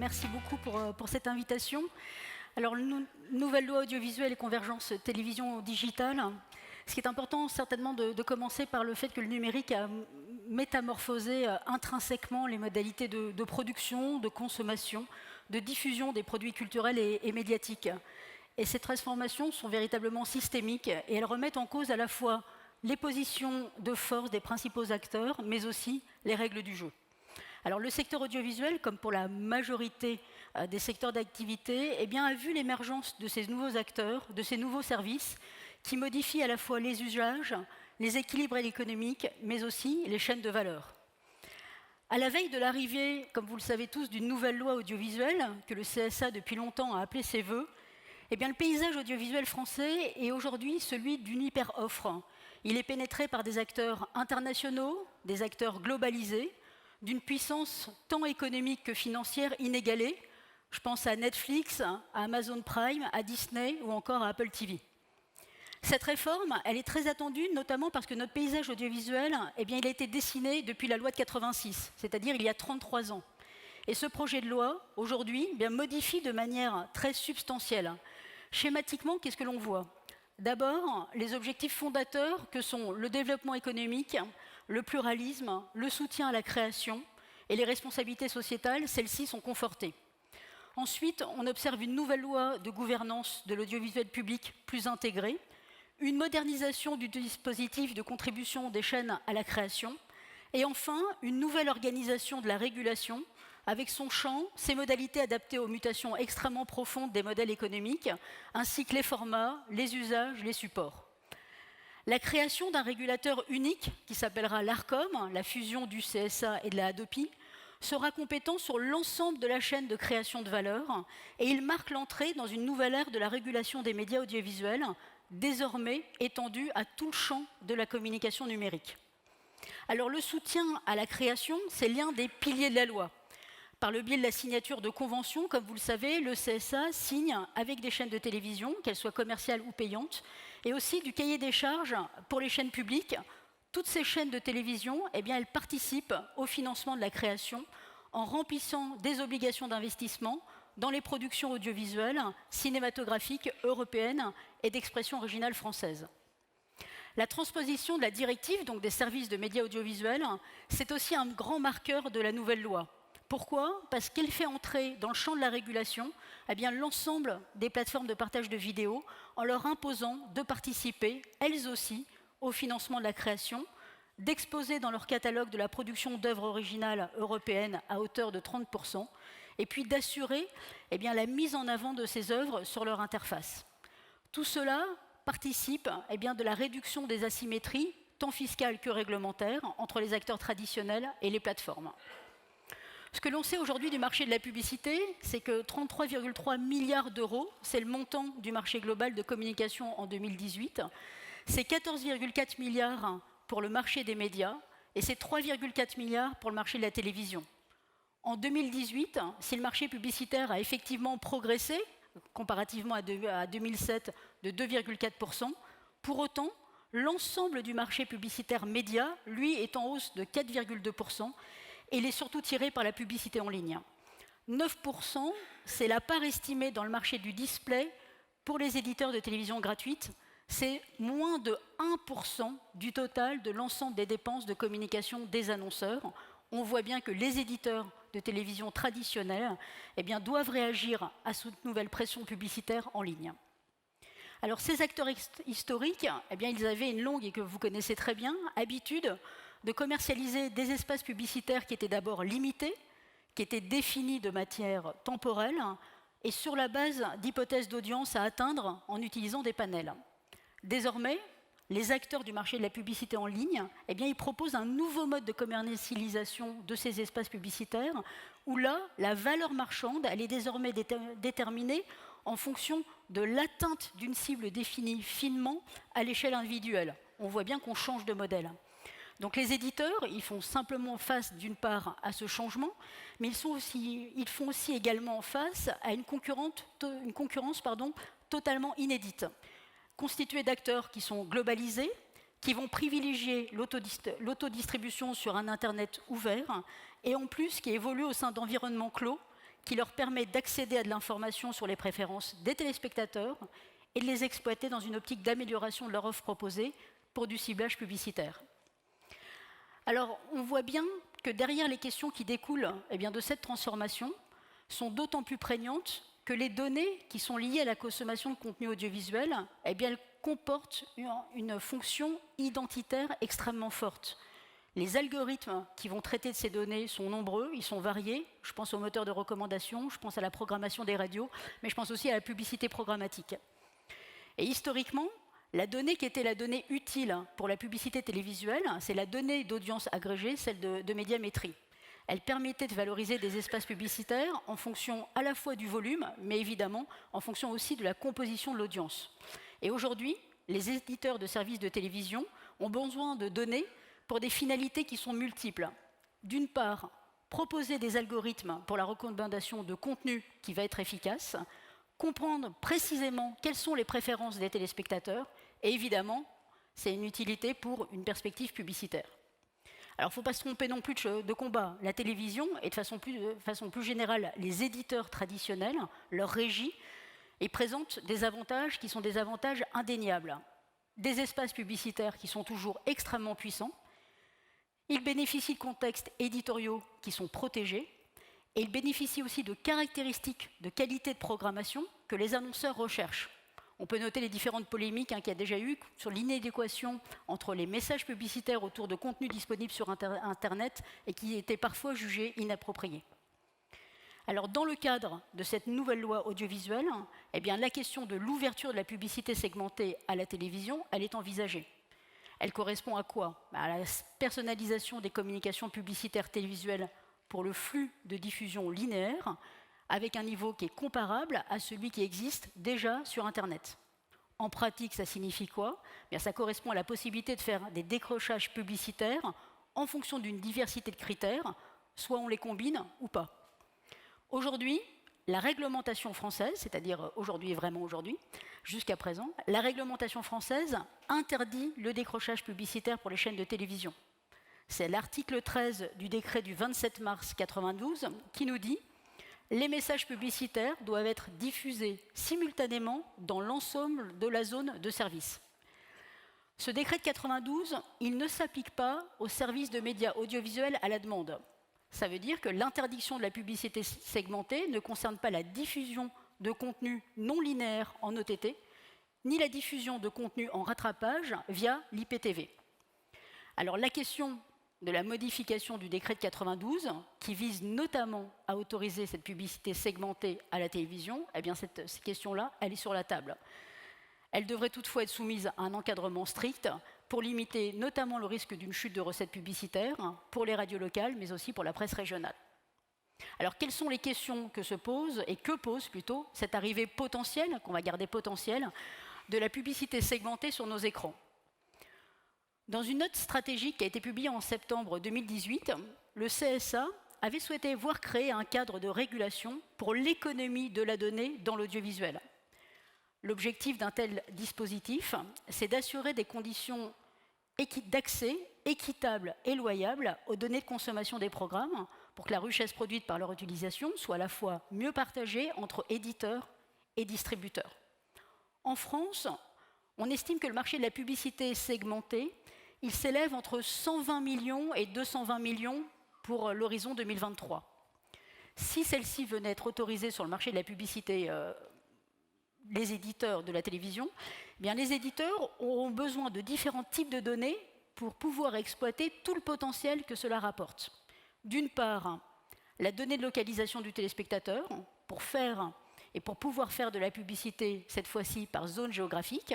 merci beaucoup pour cette invitation. Alors, nouvelle loi audiovisuelle et convergence télévision digitale. Ce qui est important, certainement, de commencer par le fait que le numérique a métamorphosé intrinsèquement les modalités de production, de consommation, de diffusion des produits culturels et médiatiques. Et ces transformations sont véritablement systémiques et elles remettent en cause à la fois les positions de force des principaux acteurs, mais aussi les règles du jeu. Alors, le secteur audiovisuel, comme pour la majorité des secteurs d'activité, a vu l'émergence de ces nouveaux acteurs, de ces nouveaux services qui modifient à la fois les usages, les équilibres économiques, mais aussi les chaînes de valeur. À la veille de l'arrivée, comme vous le savez tous, d'une nouvelle loi audiovisuelle, que le CSA depuis longtemps a appelé ses vœux, le paysage audiovisuel français est aujourd'hui celui d'une hyper-offre. Il est pénétré par des acteurs internationaux, des acteurs globalisés, d'une puissance tant économique que financière inégalée. Je pense à Netflix, à Amazon Prime, à Disney ou encore à Apple TV. Cette réforme, elle est très attendue, notamment parce que notre paysage audiovisuel, il a été dessiné depuis la loi de 86, c'est-à-dire il y a 33 ans. Et ce projet de loi, aujourd'hui, modifie de manière très substantielle. Schématiquement, qu'est-ce que l'on voit ? D'abord, les objectifs fondateurs que sont le développement économique, le pluralisme, le soutien à la création et les responsabilités sociétales, celles-ci sont confortées. Ensuite, on observe une nouvelle loi de gouvernance de l'audiovisuel public plus intégrée, une modernisation du dispositif de contribution des chaînes à la création, et enfin, une nouvelle organisation de la régulation avec son champ, ses modalités adaptées aux mutations extrêmement profondes des modèles économiques, ainsi que les formats, les usages, les supports. La création d'un régulateur unique, qui s'appellera l'ARCOM, la fusion du CSA et de la Hadopi, sera compétent sur l'ensemble de la chaîne de création de valeur, et il marque l'entrée dans une nouvelle ère de la régulation des médias audiovisuels, désormais étendue à tout le champ de la communication numérique. Alors le soutien à la création, c'est l'un des piliers de la loi. Par le biais de la signature de conventions, comme vous le savez, le CSA signe avec des chaînes de télévision, qu'elles soient commerciales ou payantes, et aussi du cahier des charges pour les chaînes publiques. Toutes ces chaînes de télévision, elles participent au financement de la création en remplissant des obligations d'investissement dans les productions audiovisuelles, cinématographiques européennes et d'expression originale française. La transposition de la directive, donc des services de médias audiovisuels, c'est aussi un grand marqueur de la nouvelle loi. Pourquoi ? Parce qu'elle fait entrer dans le champ de la régulation l'ensemble des plateformes de partage de vidéos en leur imposant de participer, elles aussi, au financement de la création, d'exposer dans leur catalogue de la production d'œuvres originales européennes à hauteur de 30%, et puis d'assurer la mise en avant de ces œuvres sur leur interface. Tout cela participe de la réduction des asymétries, tant fiscales que réglementaires, entre les acteurs traditionnels et les plateformes. Ce que l'on sait aujourd'hui du marché de la publicité, c'est que 33,3 milliards d'euros, c'est le montant du marché global de communication en 2018, c'est 14,4 milliards pour le marché des médias et c'est 3,4 milliards pour le marché de la télévision. En 2018, si le marché publicitaire a effectivement progressé, comparativement à 2007, de 2,4%, pour autant, l'ensemble du marché publicitaire média, lui, est en hausse de 4,2%, et il est surtout tiré par la publicité en ligne. 9%, c'est la part estimée dans le marché du display pour les éditeurs de télévision gratuite. C'est moins de 1% du total de l'ensemble des dépenses de communication des annonceurs. On voit bien que les éditeurs de télévision traditionnels doivent réagir à cette nouvelle pression publicitaire en ligne. Alors ces acteurs historiques, ils avaient une longue, et que vous connaissez très bien, habitude de commercialiser des espaces publicitaires qui étaient d'abord limités, qui étaient définis de matière temporelle, et sur la base d'hypothèses d'audience à atteindre en utilisant des panels. Désormais, les acteurs du marché de la publicité en ligne, ils proposent un nouveau mode de commercialisation de ces espaces publicitaires, où là, la valeur marchande, elle est désormais déterminée en fonction de l'atteinte d'une cible définie finement à l'échelle individuelle. On voit bien qu'on change de modèle. Donc les éditeurs, ils font simplement face d'une part à ce changement, mais ils font aussi également face à une concurrence totalement inédite, constituée d'acteurs qui sont globalisés, qui vont privilégier l'autodistribution sur un Internet ouvert, et en plus qui évoluent au sein d'environnements clos, qui leur permet d'accéder à de l'information sur les préférences des téléspectateurs et de les exploiter dans une optique d'amélioration de leur offre proposée pour du ciblage publicitaire. Alors, on voit bien que derrière les questions qui découlent de cette transformation sont d'autant plus prégnantes que les données qui sont liées à la consommation de contenu audiovisuel, elles comportent une fonction identitaire extrêmement forte. Les algorithmes qui vont traiter de ces données sont nombreux, ils sont variés. Je pense aux moteurs de recommandation, je pense à la programmation des radios, mais je pense aussi à la publicité programmatique. Et historiquement, la donnée qui était la donnée utile pour la publicité télévisuelle, c'est la donnée d'audience agrégée, celle de médiamétrie. Elle permettait de valoriser des espaces publicitaires en fonction à la fois du volume, mais évidemment en fonction aussi de la composition de l'audience. Et aujourd'hui, les éditeurs de services de télévision ont besoin de données pour des finalités qui sont multiples. D'une part, proposer des algorithmes pour la recommandation de contenu qui va être efficace, comprendre précisément quelles sont les préférences des téléspectateurs, et évidemment, c'est une utilité pour une perspective publicitaire. Alors, il ne faut pas se tromper non plus de combat. La télévision, et de façon plus générale, les éditeurs traditionnels, leur régie, ils présentent des avantages qui sont des avantages indéniables. Des espaces publicitaires qui sont toujours extrêmement puissants. Ils bénéficient de contextes éditoriaux qui sont protégés. Et ils bénéficient aussi de caractéristiques de qualité de programmation que les annonceurs recherchent. On peut noter les différentes polémiques qu'il y a déjà eu sur l'inadéquation entre les messages publicitaires autour de contenus disponibles sur Internet et qui étaient parfois jugés inappropriés. Alors, dans le cadre de cette nouvelle loi audiovisuelle, la question de l'ouverture de la publicité segmentée à la télévision, elle est envisagée. Elle correspond à quoi ? À la personnalisation des communications publicitaires télévisuelles pour le flux de diffusion linéaire, avec un niveau qui est comparable à celui qui existe déjà sur Internet. En pratique, ça signifie quoi ? Ça correspond à la possibilité de faire des décrochages publicitaires en fonction d'une diversité de critères, soit on les combine ou pas. Aujourd'hui, la réglementation française, c'est-à-dire aujourd'hui et vraiment aujourd'hui, jusqu'à présent, la réglementation française interdit le décrochage publicitaire pour les chaînes de télévision. C'est l'article 13 du décret du 27 mars 1992 qui nous dit « Les messages publicitaires doivent être diffusés simultanément dans l'ensemble de la zone de service ». Ce décret de 1992, il ne s'applique pas aux services de médias audiovisuels à la demande. Ça veut dire que l'interdiction de la publicité segmentée ne concerne pas la diffusion de contenus non linéaires en OTT, ni la diffusion de contenus en rattrapage via l'IPTV. Alors la question de la modification du décret de 1992, qui vise notamment à autoriser cette publicité segmentée à la télévision, cette question-là, elle est sur la table. Elle devrait toutefois être soumise à un encadrement strict pour limiter notamment le risque d'une chute de recettes publicitaires pour les radios locales, mais aussi pour la presse régionale. Alors, quelles sont les questions que se pose, et que pose plutôt, cette arrivée potentielle, qu'on va garder potentielle, de la publicité segmentée sur nos écrans ? Dans une note stratégique qui a été publiée en septembre 2018, le CSA avait souhaité voir créer un cadre de régulation pour l'économie de la donnée dans l'audiovisuel. L'objectif d'un tel dispositif, c'est d'assurer des conditions d'accès équitables et loyables aux données de consommation des programmes pour que la richesse produite par leur utilisation soit à la fois mieux partagée entre éditeurs et distributeurs. En France, on estime que le marché de la publicité segmentée, il s'élève entre 120 millions et 220 millions pour l'horizon 2023. Si celle-ci venait être autorisée sur le marché de la publicité, les éditeurs de la télévision, les éditeurs auront besoin de différents types de données pour pouvoir exploiter tout le potentiel que cela rapporte. D'une part, la donnée de localisation du téléspectateur pour pouvoir faire de la publicité, cette fois-ci par zone géographique.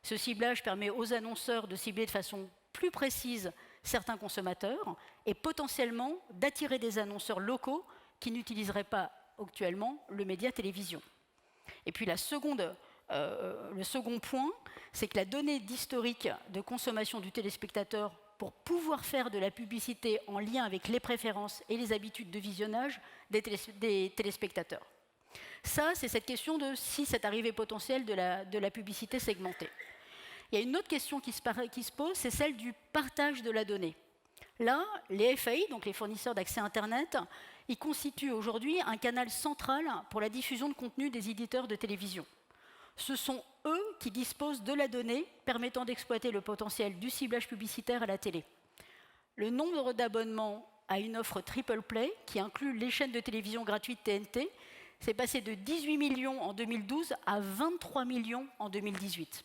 Ce ciblage permet aux annonceurs de cibler de façon plus précise certains consommateurs et potentiellement d'attirer des annonceurs locaux qui n'utiliseraient pas actuellement le média télévision. Et puis le second point, c'est que la donnée d'historique de consommation du téléspectateur pour pouvoir faire de la publicité en lien avec les préférences et les habitudes de visionnage des téléspectateurs. Ça, c'est cette question de si cette arrivée potentielle de la publicité segmentée. Il y a une autre question qui se pose, c'est celle du partage de la donnée. Là, les FAI, donc les fournisseurs d'accès Internet, il constitue aujourd'hui un canal central pour la diffusion de contenu des éditeurs de télévision. Ce sont eux qui disposent de la donnée permettant d'exploiter le potentiel du ciblage publicitaire à la télé. Le nombre d'abonnements à une offre triple play, qui inclut les chaînes de télévision gratuites TNT, s'est passé de 18 millions en 2012 à 23 millions en 2018.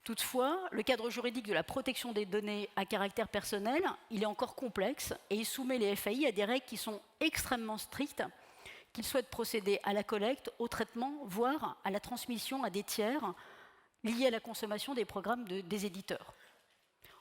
Toutefois, le cadre juridique de la protection des données à caractère personnel, il est encore complexe et il soumet les FAI à des règles qui sont extrêmement strictes, qu'ils souhaitent procéder à la collecte, au traitement, voire à la transmission à des tiers liés à la consommation des programmes des éditeurs.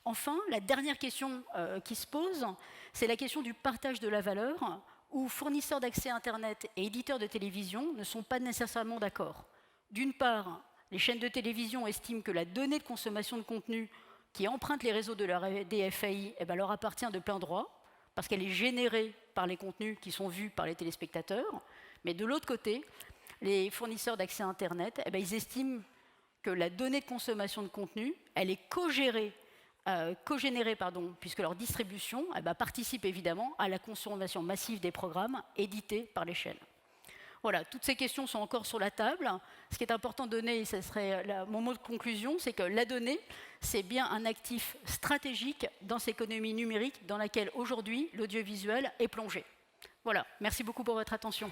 Enfin, la dernière question qui se pose, c'est la question du partage de la valeur, où fournisseurs d'accès Internet et éditeurs de télévision ne sont pas nécessairement d'accord. D'une part, les chaînes de télévision estiment que la donnée de consommation de contenu qui emprunte les réseaux de leur DFAI leur appartient de plein droit, parce qu'elle est générée par les contenus qui sont vus par les téléspectateurs. Mais de l'autre côté, les fournisseurs d'accès Internet, ils estiment que la donnée de consommation de contenu, elle est cogénérée, puisque leur distribution participe évidemment à la consommation massive des programmes édités par les chaînes. Voilà, toutes ces questions sont encore sur la table. Ce qui est important de donner, et ce serait mon mot de conclusion, c'est que la donnée, c'est bien un actif stratégique dans cette économie numérique dans laquelle aujourd'hui l'audiovisuel est plongé. Voilà, merci beaucoup pour votre attention.